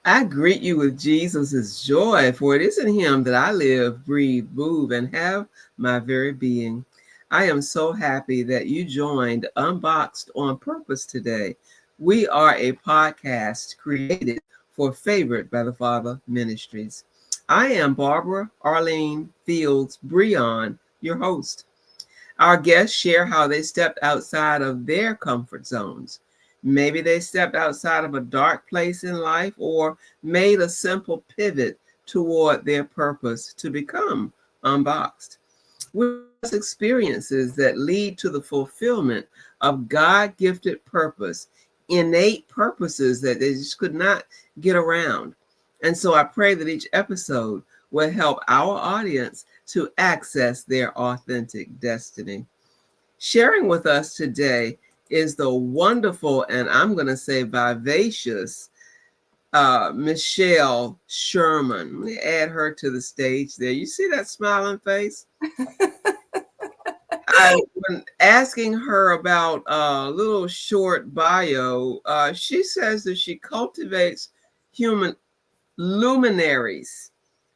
I greet you with Jesus' joy, for it is in him that I live, breathe, move, and have my very being. I am so happy that you joined Unboxed on purpose today. We are a podcast created for Favored by the Father Ministries. I am Barbara Arlene Fields Brehon, your host. Our guests share how they stepped outside of their comfort zones. Maybe they stepped outside of a dark place in life or made a simple pivot toward their purpose to become unboxed. We discuss experiences that lead to the fulfillment of God gifted purpose, innate purposes that they just could not get around. And so I pray that each episode will help our audience to access their authentic destiny. Sharing with us today is the wonderful and I'm going to say vivacious Michelle Sherman. Let me add her to the stage there. You see that smiling face? I when asking her about a little short bio, she says that she cultivates human luminaries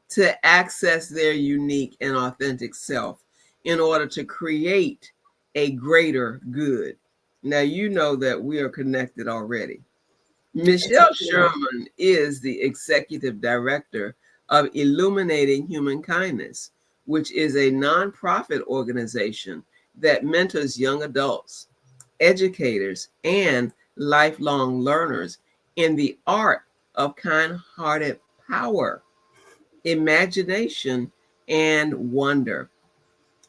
to access their unique and authentic self in order to create a greater good. Now, you know that we are connected already. Yes, Michelle we do. Sherman is the executive director of Illuminating Humankindness, which is a nonprofit organization that mentors young adults, educators, and lifelong learners in the art of kind-hearted power, imagination, and wonder.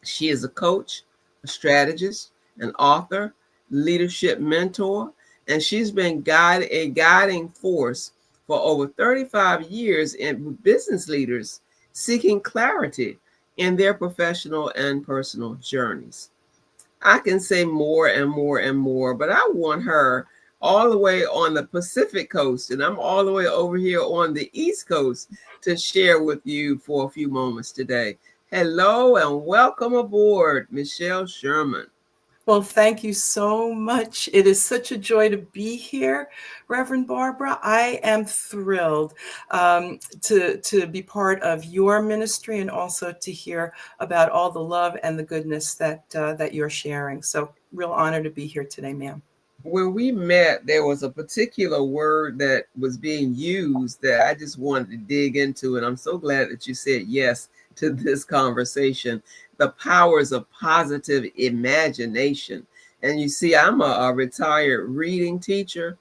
She is a coach, a strategist, an author, leadership mentor, and she's been a guiding force for over 35 years in business leaders seeking clarity in their professional and personal journeys. I can say more and more and more, but I want her all the way on the Pacific coast, and I'm all the way over here on the East Coast to share with you for a few moments today. Hello and welcome aboard, Michelle Sherman. Well, thank you so much. It is such a joy to be here, Reverend Barbara. I am thrilled to be part of your ministry and also to hear about all the love and the goodness that you're sharing. So, real honor to be here today, ma'am. When we met, there was a particular word that was being used that I just wanted to dig into, and I'm so glad that you said yes to this conversation. The powers of positive imagination. And you see, I'm a retired reading teacher,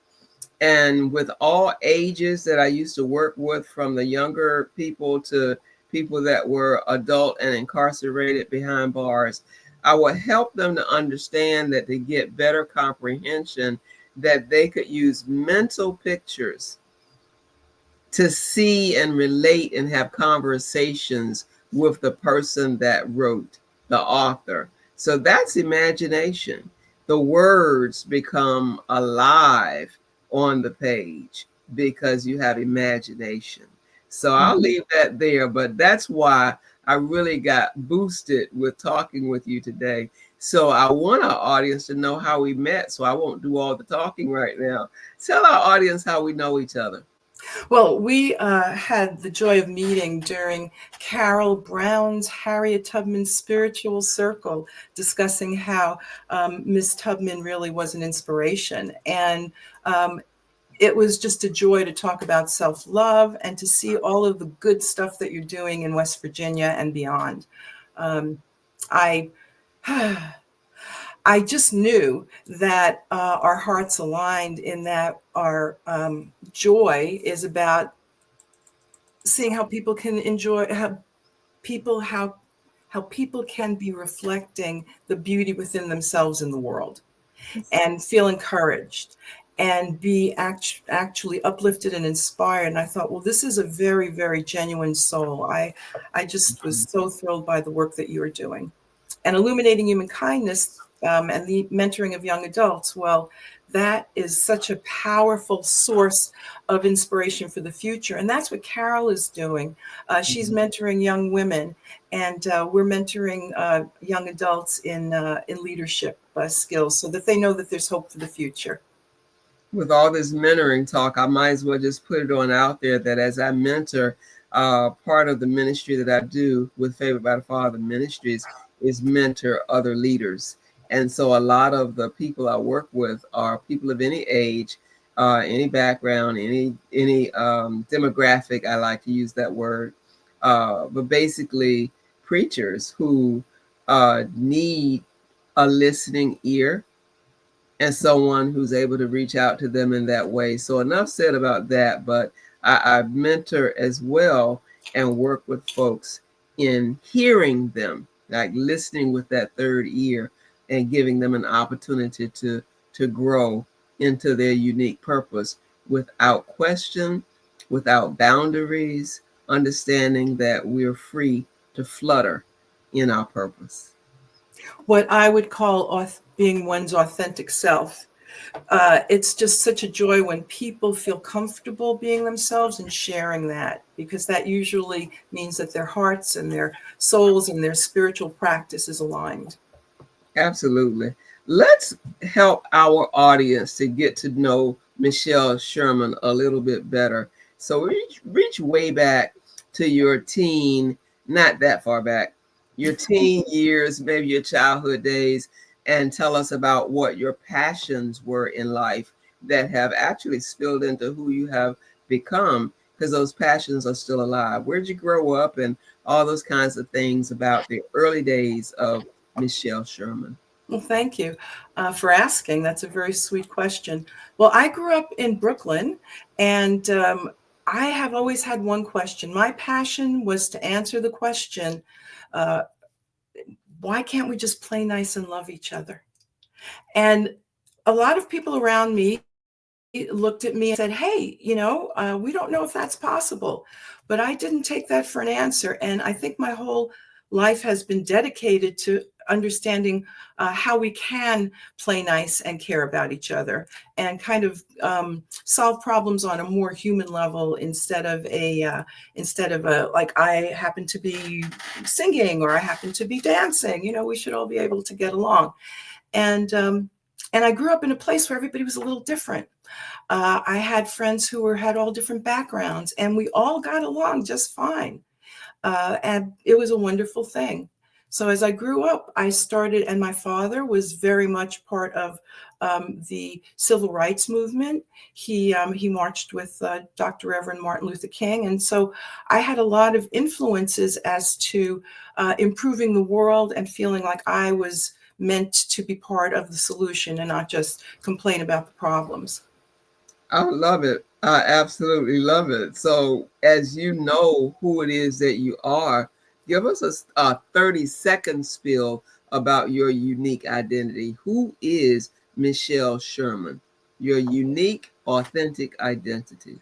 and with all ages that I used to work with, from the younger people to people that were adult and incarcerated behind bars, I would help them to understand that to get better comprehension, that they could use mental pictures to see and relate and have conversations with the person that wrote, the author. So that's imagination. The words become alive on the page because you have imagination. So I'll Mhm. leave that there, but that's why I really got boosted with talking with you today. So I want our audience to know how we met, so I won't do all the talking right now. Tell our audience how we know each other. Well, we had the joy of meeting during Carol Brown's Harriet Tubman Spiritual Circle, discussing how Miss Tubman really was an inspiration. And it was just a joy to talk about self-love and to see all of the good stuff that you're doing in West Virginia and beyond. Um, I I just knew that our hearts aligned in that our joy is about seeing how people can enjoy people how how people can be reflecting the beauty within themselves in the world and feel encouraged and be actually uplifted and inspired. And I thought, well, this is a very, very genuine soul. I just was so thrilled by the work that you are doing. And illuminating human kindness and the mentoring of young adults, well, that is such a powerful source of inspiration for the future. And that's what Carol is doing. She's mentoring young women, and we're mentoring young adults in leadership skills so that they know that there's hope for the future. With all this mentoring talk, I might as well just put it on out there that as I mentor, part of the ministry that I do with Favored by the Father Ministries is mentor other leaders. And so a lot of the people I work with are people of any age, any background, any demographic. I like to use that word, but basically preachers who need a listening ear and someone who's able to reach out to them in that way. So enough said about that, but I mentor as well and work with folks in hearing them, like listening with that third ear and giving them an opportunity to grow into their unique purpose without question, without boundaries, understanding that we're free to flutter in our purpose. What I would call being one's authentic self. It's just such a joy when people feel comfortable being themselves and sharing that, because that usually means that their hearts and their souls and their spiritual practice is aligned. Absolutely. Let's help our audience to get to know Michelle Sherman a little bit better. So reach way back to your teen, not that far back, your teen years, maybe your childhood days, and tell us about what your passions were in life that have actually spilled into who you have become, because those passions are still alive. Where'd you grow up and all those kinds of things about the early days of Michelle Sherman? Well, thank you for asking. That's a very sweet question. Well, I grew up in Brooklyn, and I have always had one question. My passion was to answer the question, uh, why can't we just play nice and love each other? And a lot of people around me looked at me and said, hey, we don't know if that's possible. But I didn't take that for an answer. And I think my whole life has been dedicated to understanding how we can play nice and care about each other and kind of solve problems on a more human level instead of a like I happen to be singing or I happen to be dancing. We should all be able to get along. And I grew up in a place where everybody was a little different. I had friends who had all different backgrounds, and we all got along just fine. And it was a wonderful thing. So as I grew up, I started, and my father was very much part of the civil rights movement. He marched with Dr. Reverend Martin Luther King, and so I had a lot of influences as to improving the world and feeling like I was meant to be part of the solution and not just complain about the problems. I love it. I absolutely love it. So, as you know who it is that you are, give us a 30-second spiel about your unique identity. Who is Michelle Sherman? Your unique, authentic identity.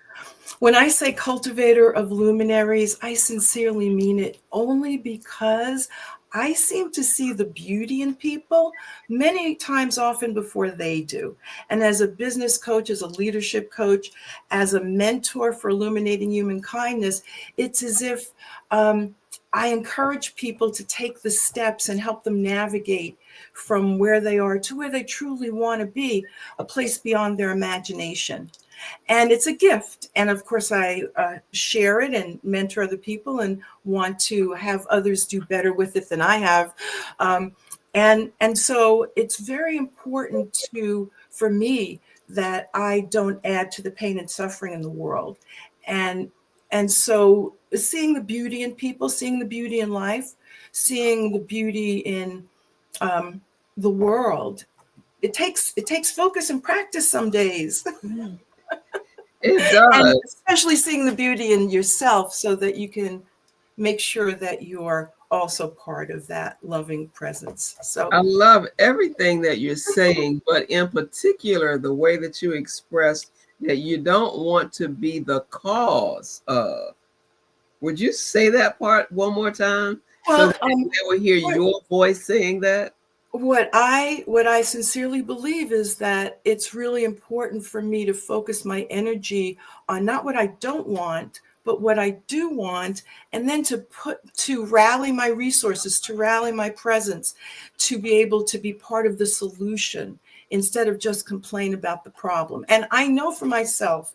When I say cultivator of luminaries, I sincerely mean it only because I seem to see the beauty in people many times often before they do. And as a business coach, as a leadership coach, as a mentor for Illuminating Human Kindness, it's as if I encourage people to take the steps and help them navigate from where they are to where they truly want to be, a place beyond their imagination. And it's a gift. And of course, I share it and mentor other people and want to have others do better with it than I have. And so it's very important for me that I don't add to the pain and suffering in the world. And so seeing the beauty in people, seeing the beauty in life, seeing the beauty in the world, it takes focus and practice some days. It And does. especially seeing the beauty in yourself so that you can make sure that you're also part of that loving presence. So, I love everything that you're saying, but in particular, the way that you expressed that you don't want to be the cause of. Would you say that part one more time so well, that they will hear what, your voice saying that? what I sincerely believe is that it's really important for me to focus my energy on not what I don't want, but what I do want, and then to rally my resources, to rally my presence, to be able to be part of the solution instead of just complain about the problem. And I know for myself,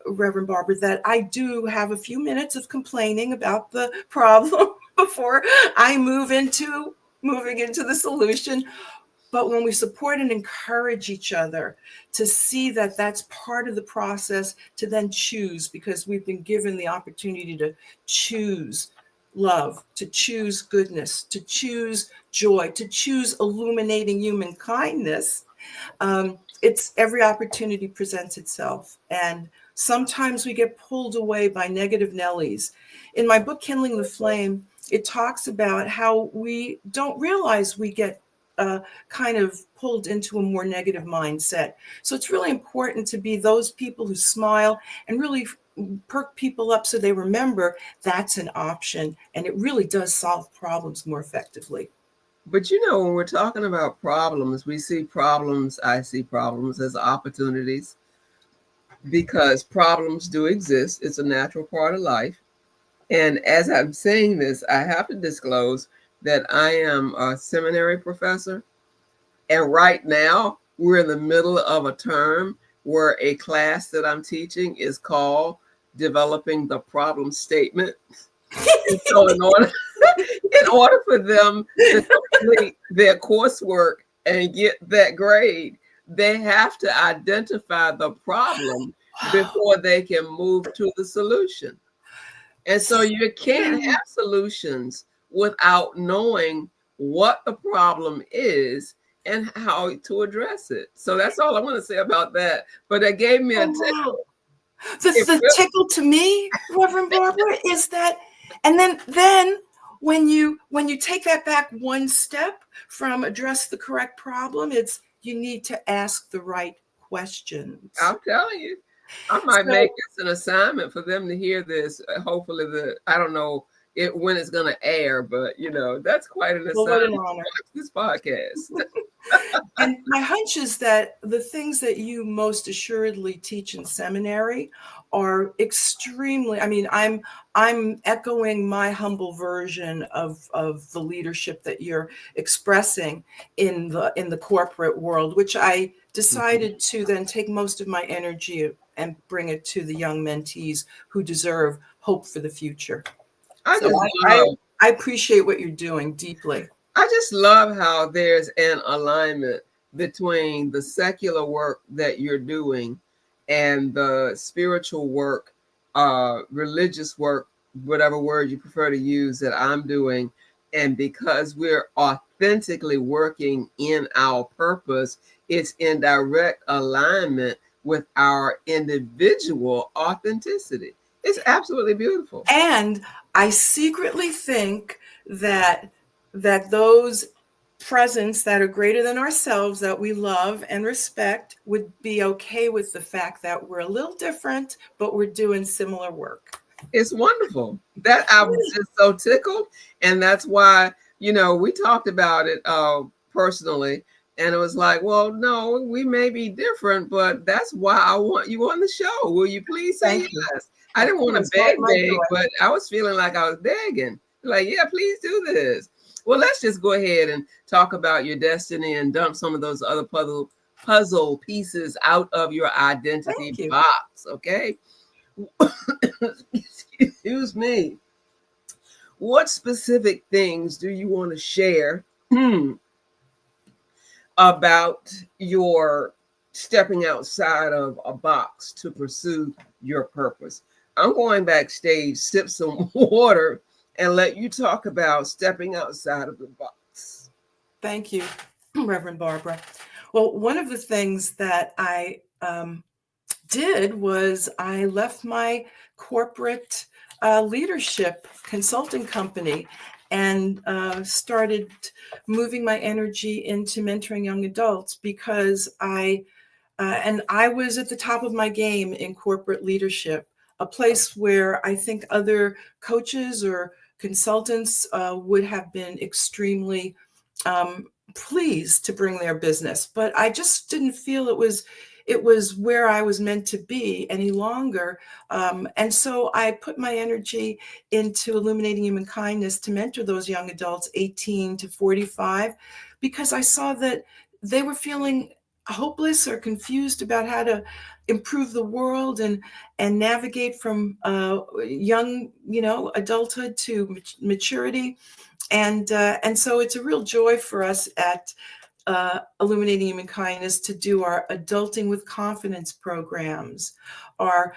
Reverend Barbara, that I do have a few minutes of complaining about the problem before I moving into the solution. But when we support and encourage each other to see that that's part of the process, to then choose, because we've been given the opportunity to choose love, to choose goodness, to choose joy, to choose illuminating human kindness, it's every opportunity presents itself. And sometimes we get pulled away by negative Nellies. In my book, Kindling the Flame, it talks about how we don't realize we get kind of pulled into a more negative mindset. So it's really important to be those people who smile and really perk people up so they remember that's an option, and it really does solve problems more effectively. But when we're talking about problems, I see problems as opportunities, because problems do exist. It's a natural part of life. And as I'm saying this, I have to disclose that I am a seminary professor. And right now, we're in the middle of a term where a class that I'm teaching is called Developing the Problem Statement. And so in order for them to complete their coursework and get that grade, they have to identify the problem before they can move to the solution. And so you can't have solutions without knowing what the problem is and how to address it. So that's all I want to say about that. But that gave me a tickle. The tickle to me, Reverend Barbara, is that, and then when you take that back one step from address the correct problem, it's you need to ask the right questions. I'm telling you, I might make this an assignment for them to hear this. Hopefully, I don't know when it's going to air, but that's quite an assignment. Well, what an honor. This podcast. And my hunch is that the things that you most assuredly teach in seminary are extremely, I mean, I'm echoing my humble version of the leadership that you're expressing in the corporate world, which I decided to then take most of my energy and bring it to the young mentees who deserve hope for the future. I appreciate what you're doing deeply. I just love how there's an alignment between the secular work that you're doing and the spiritual work, religious work, whatever word you prefer to use, that I'm doing. And because we're authentically working in our purpose, it's in direct alignment with our individual authenticity. It's absolutely beautiful. And I secretly think that those presence that are greater than ourselves, that we love and respect, would be okay with the fact that we're a little different, but we're doing similar work. It's wonderful. That I was just so tickled. And that's why, we talked about it personally. And it was like, well, no, we may be different, but that's why I want you on the show. Will you please say yes? I didn't want to beg, but I was feeling like I was begging. Like, yeah, please do this. Well, let's just go ahead and talk about your destiny and dump some of those other puzzle pieces out of your identity box, okay? Excuse me. What specific things do you want to share about your stepping outside of a box to pursue your purpose? I'm going backstage, sip some water, and let you talk about stepping outside of the box. Thank you, Reverend Barbara. Well, one of the things that I did was I left my corporate leadership consulting company and started moving my energy into mentoring young adults, because I was at the top of my game in corporate leadership, a place where I think other coaches or consultants would have been extremely pleased to bring their business. But I just didn't feel it was where I was meant to be any longer. And so I put my energy into Illuminating Humankindness to mentor those young adults, 18 to 45, because I saw that they were feeling hopeless or confused about how to improve the world and navigate from young, adulthood to maturity. And so it's a real joy for us at Illuminating Human Kindness to do our Adulting with Confidence programs, our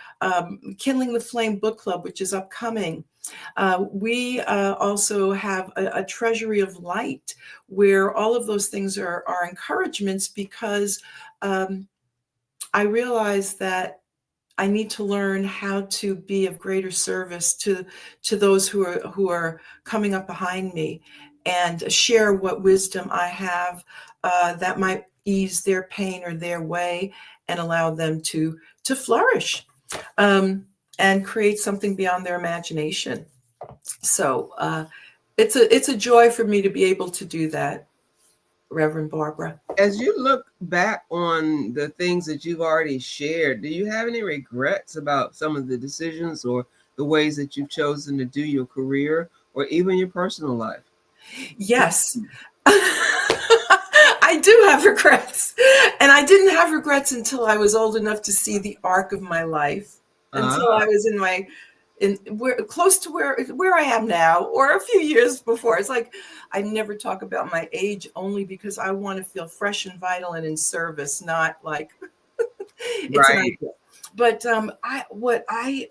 Kindling the Flame book club, which is upcoming. We also have a treasury of light where all of those things are encouragements, because I realize that I need to learn how to be of greater service to those who are coming up behind me, and share what wisdom I have that might ease their pain or their way and allow them to flourish and create something beyond their imagination. So it's a joy for me to be able to do that, Reverend Barbara. As you look back on the things that you've already shared, do you have any regrets about some of the decisions or the ways that you've chosen to do your career or even your personal life? Yes. I do have regrets. And I didn't have regrets until I was old enough to see the arc of my life. Until I was close to where I am now, or a few years before. It's like I never talk about my age, only because I want to feel fresh and vital and in service, not like it's an Right. idea. But what I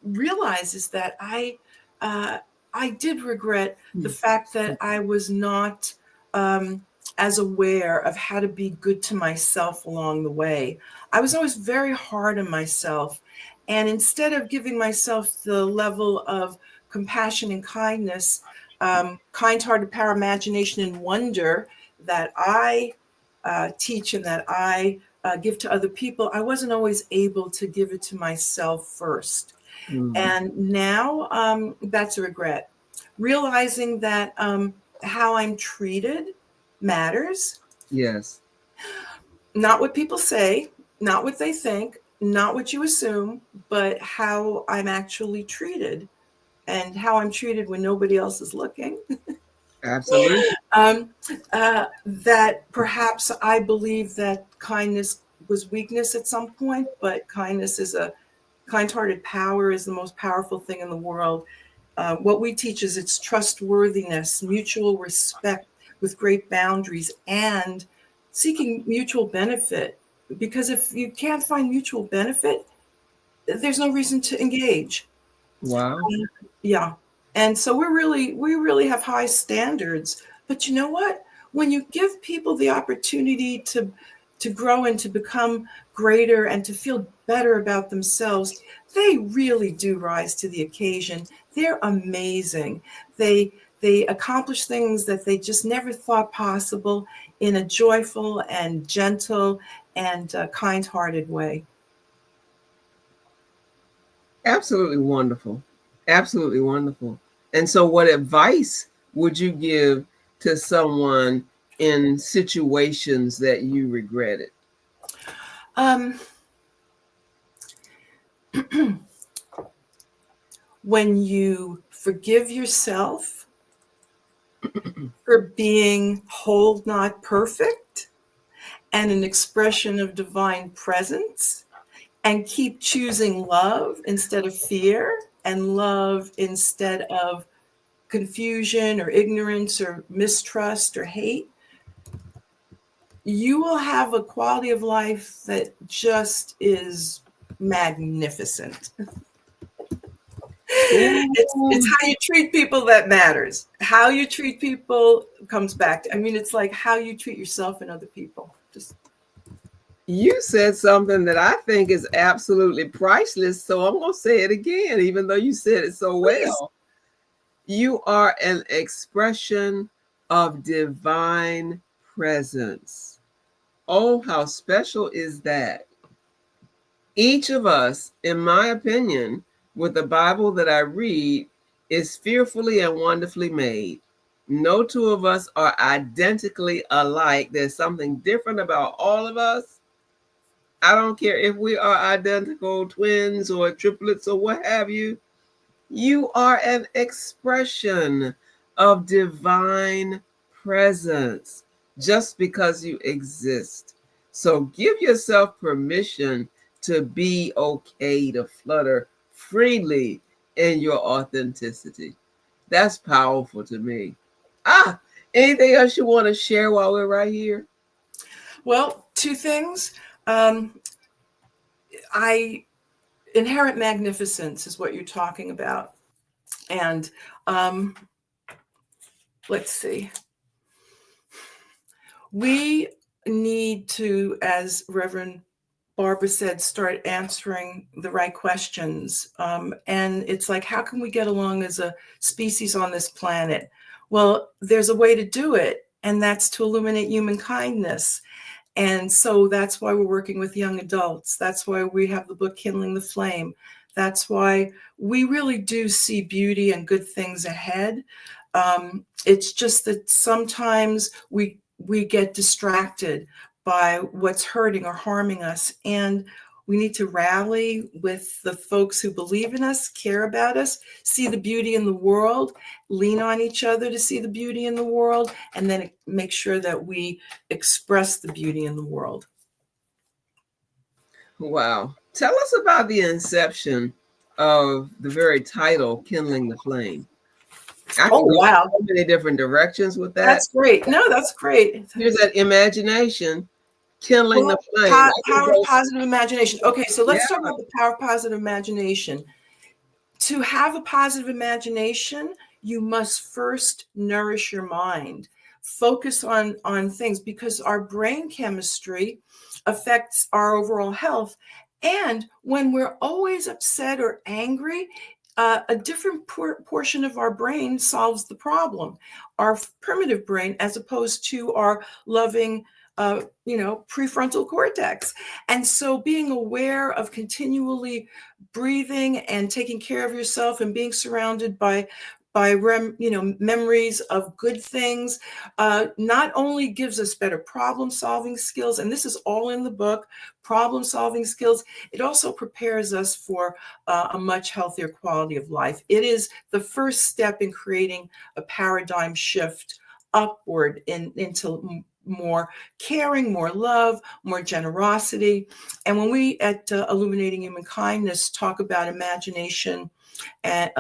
realize is that I did regret the fact that I was not as aware of how to be good to myself along the way. I was always very hard on myself. And instead of giving myself the level of compassion and kindness, kind-hearted power, imagination, and wonder that I teach and that I give to other people, I wasn't always able to give it to myself first. And now that's a regret. Realizing that how I'm treated matters. Yes. Not what people say, not what they think, not what you assume, but how I'm actually treated, and how I'm treated when nobody else is looking. Absolutely. That perhaps I believe that kindness was weakness at some point, but kindness is kind-hearted power is the most powerful thing in the world. What we teach is it's trustworthiness, mutual respect with great boundaries, and seeking mutual benefit. Because if you can't find mutual benefit, there's no reason to engage. Wow. Yeah. And so we really have high standards. But you know what? When you give people the opportunity to grow and to become greater and to feel better about themselves, they really do rise to the occasion. They're amazing. They accomplish things that they just never thought possible in a joyful and gentle and kind-hearted way. Absolutely wonderful. Absolutely wonderful. And so, what advice would you give to someone in situations that you regretted? Um, when you forgive yourself for being whole, not perfect, and an expression of divine presence, and keep choosing love instead of fear, and love instead of confusion or ignorance or mistrust or hate, you will have a quality of life that just is magnificent. It's how you treat people that matters. How you treat people comes back. I mean, it's like how you treat yourself and other people. Just You said something that I think is absolutely priceless. So I'm going to say it again, even though you said it so please. well. You are an expression of divine presence. Oh, how special is that? Each of us, in my opinion, with the Bible that I read, is fearfully and wonderfully made. No two of us are identically alike. There's something different about all of us. I don't care if we are identical twins or triplets or what have you. You are an expression of divine presence. just because you exist. So give yourself permission to be okay, to flutter freely in your authenticity. That's powerful to me. Anything else you want to share while we're right here? Well, two things. I inherent magnificence is what you're talking about. And let's see. We need to, as Reverend Barbara said, start answering the right questions. And it's like, how can we get along as a species on this planet? Well, there's a way to do it, and that's to illuminate human kindness. And so that's why we're working with young adults. That's why we have the book Kindling the Flame. That's why we really do see beauty and good things ahead. It's just that sometimes we get distracted by what's hurting or harming us. And we need to rally with the folks who believe in us, care about us, see the beauty in the world, lean on each other to see the beauty in the world, and then make sure that we express the beauty in the world. Wow. Tell us about the inception of the very title, Kindling the Flame. I can go Wow. so many different directions with that. That's great. No, that's great. Here's that imagination, kindling the flame. Power of positive imagination. Okay, so let's Yeah. talk about the power of positive imagination. To have a positive imagination, you must first nourish your mind. Focus on things, because our brain chemistry affects our overall health. And when we're always upset or angry, a different portion of our brain solves the problem. Our primitive brain, as opposed to our loving, prefrontal cortex. And so being aware of continually breathing and taking care of yourself and being surrounded by memories of good things, not only gives us better problem solving skills, and this is all in the book, problem solving skills, it also prepares us for a much healthier quality of life. It is the first step in creating a paradigm shift upward into more caring, more love, more generosity. And when we at Illuminating Humankindness talk about imagination and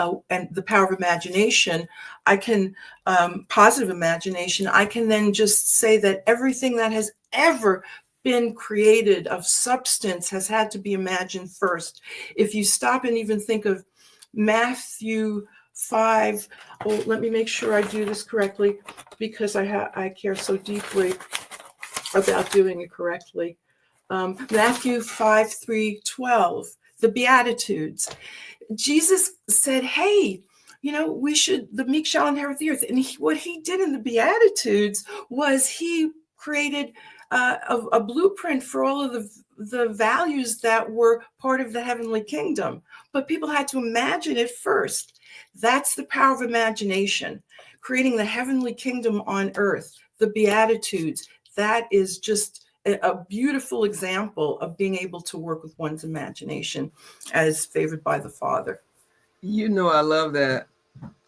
the power of imagination, I can, positive imagination, I can then just say that everything that has ever been created of substance has had to be imagined first. If you stop and even think of Matthew 5, let me make sure I do this correctly, because I care so deeply about doing it correctly. Matthew 5:3-12, the Beatitudes. Jesus said, hey, we should, the meek shall inherit the earth. And what he did in the Beatitudes was he created a blueprint for all of the values that were part of the heavenly kingdom. But people had to imagine it first. That's the power of imagination, creating the heavenly kingdom on earth, the Beatitudes. That is just a beautiful example of being able to work with one's imagination as favored by the Father. I love that.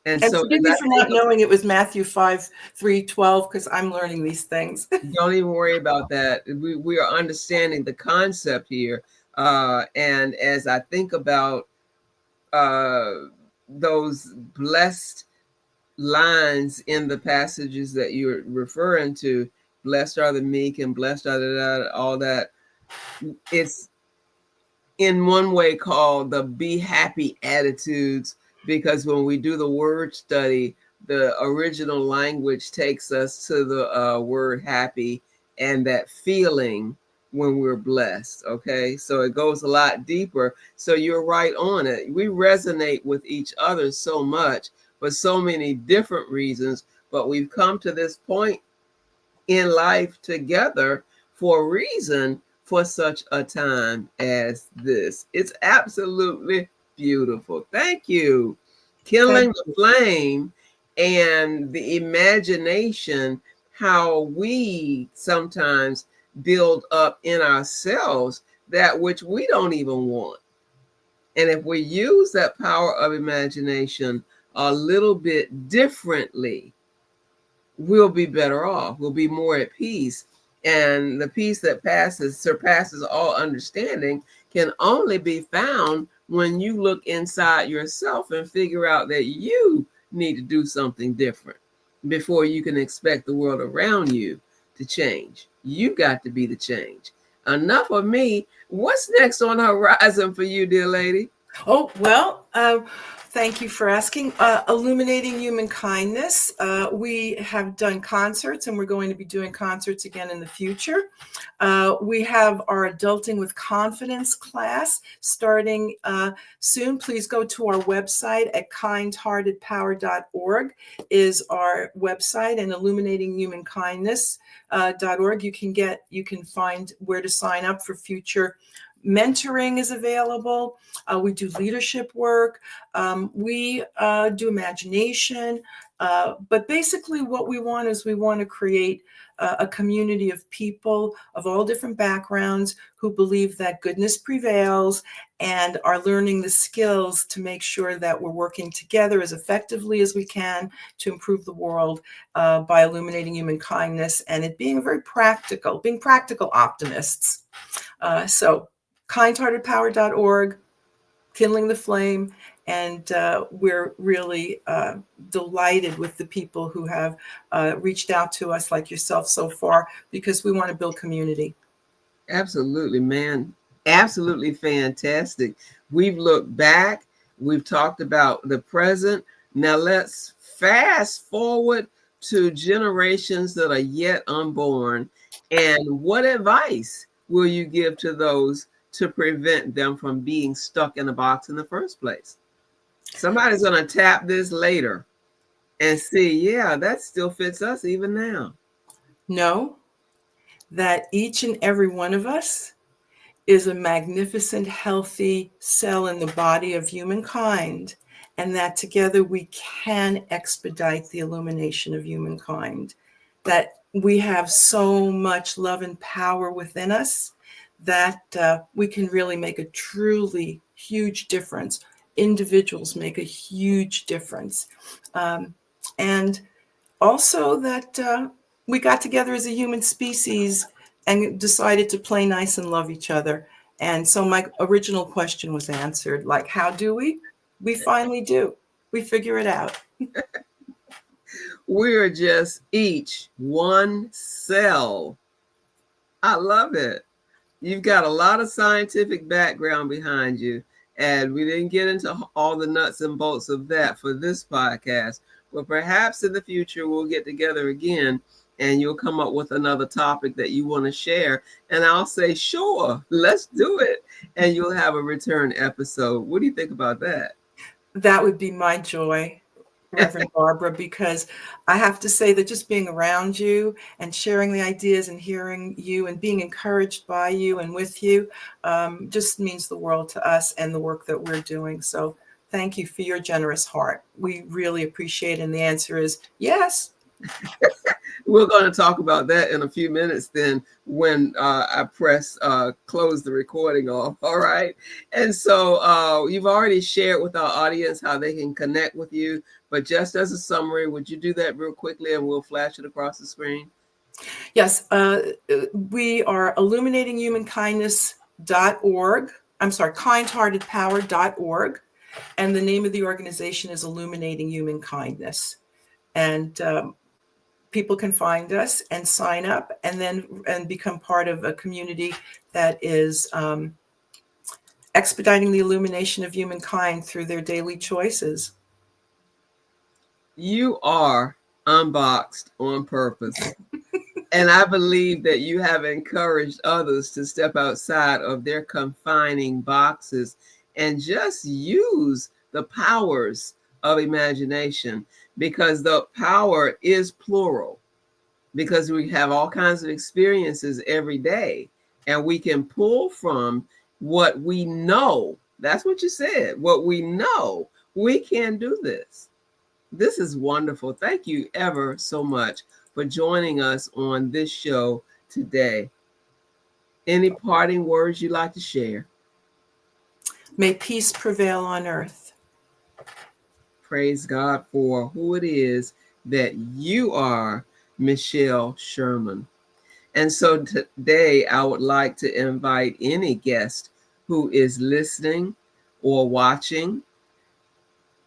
And so forgive me for not knowing it was Matthew 5:3-12, because I'm learning these things. Don't even worry about that. We are understanding the concept here. And as I think about those blessed lines in the passages that you're referring to, blessed are the meek and blessed are all that, it's in one way called the be happy attitudes, because when we do the word study, the original language takes us to the word happy and that feeling when we're blessed. Okay, so it goes a lot deeper. So you're right on it. We resonate with each other so much for so many different reasons, but we've come to this point in life together for a reason, for such a time as this. It's absolutely beautiful. Thank you. Kindling the flame and the imagination, how we sometimes build up in ourselves that which we don't even want. And if we use that power of imagination a little bit differently, we'll be better off. We'll be more at peace. And the peace that surpasses all understanding can only be found when you look inside yourself and figure out that you need to do something different before you can expect the world around you to change. You got to be the change. Enough of me. What's next on the horizon for you, dear lady? Oh, well, thank you for asking. Illuminating Humankindness. We have done concerts, and we're going to be doing concerts again in the future. We have our Adulting with Confidence class starting soon. Please go to our website at kindheartedpower.org is our website, and illuminatinghumankindness.org. You can find where to sign up for future mentoring is available. We do leadership work. We do imagination. But basically what we want is we want to create a community of people of all different backgrounds who believe that goodness prevails and are learning the skills to make sure that we're working together as effectively as we can to improve the world by illuminating human kindness and it being being practical optimists. So kindheartedpower.org, kindling the flame, and we're really delighted with the people who have reached out to us like yourself so far because we want to build community. Absolutely, man. Absolutely fantastic. We've looked back, we've talked about the present. Now let's fast forward to generations that are yet unborn. And what advice will you give to those to prevent them from being stuck in a box in the first place? Somebody's going to tap this later and see, yeah, that still fits us even now. Know that each and every one of us is a magnificent, healthy cell in the body of humankind, and that together we can expedite the illumination of humankind, that we have so much love and power within us that we can really make a truly huge difference. Individuals make a huge difference. And also that we got together as a human species and decided to play nice and love each other. And so my original question was answered, like, how do we? We finally do. We figure it out. We're just each one cell. I love it. You've got a lot of scientific background behind you, and we didn't get into all the nuts and bolts of that for this podcast. But perhaps in the future, we'll get together again and you'll come up with another topic that you want to share. And I'll say, sure, let's do it. And you'll have a return episode. What do you think about that? That would be my joy, Reverend Barbara, because I have to say that just being around you and sharing the ideas and hearing you and being encouraged by you and with you just means the world to us and the work that we're doing. So thank you for your generous heart. We really appreciate it. And the answer is yes. We're going to talk about that in a few minutes then when I press close the recording off. All right. And so you've already shared with our audience how they can connect with you. But just as a summary, would you do that real quickly and we'll flash it across the screen? Yes. We are illuminatinghumankindness.org. I'm sorry, kindheartedpower.org. And the name of the organization is Illuminating Human Kindness. And people can find us and sign up and become part of a community that is expediting the illumination of humankind through their daily choices. You are unboxed on purpose. And I believe that you have encouraged others to step outside of their confining boxes and just use the powers of imagination, because the power is plural, because we have all kinds of experiences every day and we can pull from what we know. That's what you said. What we know, we can do this. This is wonderful. Thank you ever so much for joining us on this show today. Any parting words you'd like to share? May peace prevail on earth. Praise God for who it is that you are Michelle Sherman. And so today I would like to invite any guest who is listening or watching.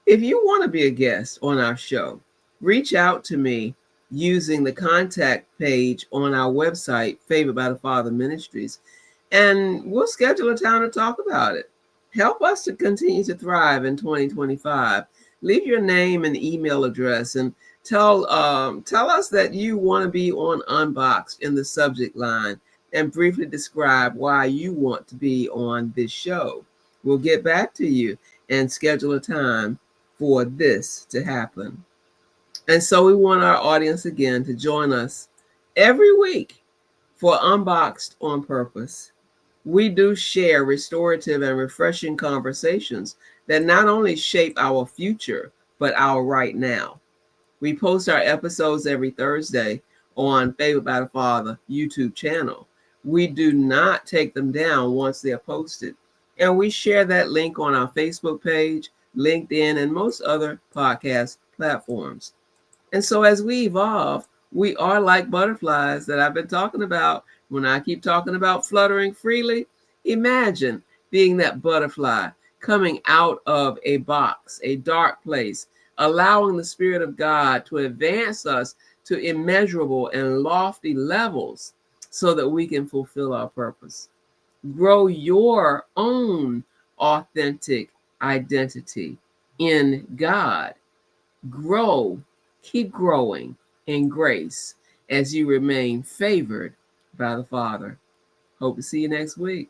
If you want to be a guest on our show, reach out to me using the contact page on our website, Favored by the Father Ministries, and we'll schedule a time to talk about it. Help us to continue to thrive in 2025. Leave your name and email address and tell us that you want to be on Unboxed in the subject line and briefly describe why you want to be on this show. We'll get back to you and schedule a time for this to happen. And so we want our audience again to join us every week for Unboxed on Purpose. We do share restorative and refreshing conversations that not only shape our future, but our right now. We post our episodes every Thursday on Favored by the Father YouTube channel. We do not take them down once they're posted. And we share that link on our Facebook page, LinkedIn, and most other podcast platforms. And so as we evolve, we are like butterflies that I've been talking about. When I keep talking about fluttering freely, imagine being that butterfly coming out of a box, a dark place, allowing the Spirit of God to advance us to immeasurable and lofty levels so that we can fulfill our purpose. Grow your own authentic identity in God. Grow, keep growing in grace as you remain favored by the Father. Hope to see you next week.